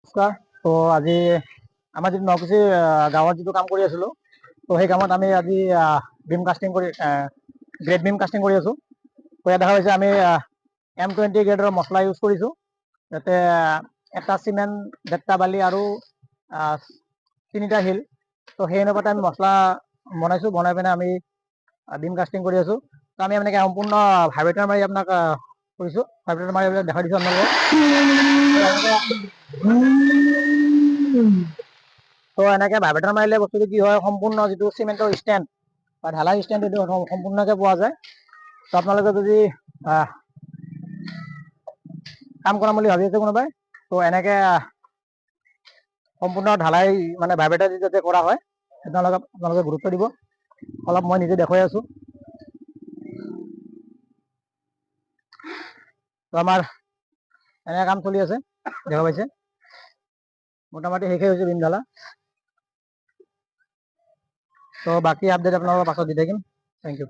নমস্কাৰ। তো আজি আমাৰ যিটো নকুচি গাঁৱত যিটো কাম কৰি আছিলোঁ, তো সেই কামত আমি আজি বিম কাষ্টিং কৰি গ্ৰেড বিম কাষ্টিং কৰি আছোঁ। তো ইয়াত দেখা হৈছে আমি M20 গ্ৰেডৰ মছলা ইউজ কৰিছোঁ। যাতে এটা চিমেণ্ট, 1.5টা বালি আৰু 3টা শিল, তো সেই অনুপাতে আমি মছলা বনাইছোঁ। বনাই পিনে আমি বিম কাষ্টিং কৰি আছোঁ। তো আমি এনেকৈ সম্পূৰ্ণ ভাইব্ৰেটাৰ মাৰি আপোনাক কৰিছোঁ। ভাইব্ৰেটাৰ মাৰি দেখাই দিছোঁ আপোনালোকক। তো এনেকৈ ভাইব্ৰেটাৰ মাৰিলে বস্তুটো কি হয়, সম্পূৰ্ণ যিটো চিমেণ্টৰ ষ্টেণ্ড বা ঢালাই ষ্টেণ্ড এইটো সম্পূৰ্ণকৈ পোৱা যায়। তো আপোনালোকে যদি কাম কৰাম বুলি ভাবি আছে কোনোবাই, তো এনেকৈ সম্পূৰ্ণ ঢালাই মানে ভাইব্ৰেটাৰ যাতে কৰা হয়, আপোনালোকে গুৰুত্ব দিব। অলপ মই নিজে দেখুৱাই আছোঁ। তো আমাৰ এনেকৈ কাম চলি আছে, দেখা পাইছে। মোটামুটি শেষেই হৈছে বিম ঢালা। তো বাকী আপডেট আপোনালোকৰ পাছত দি থাকিম। Thank U.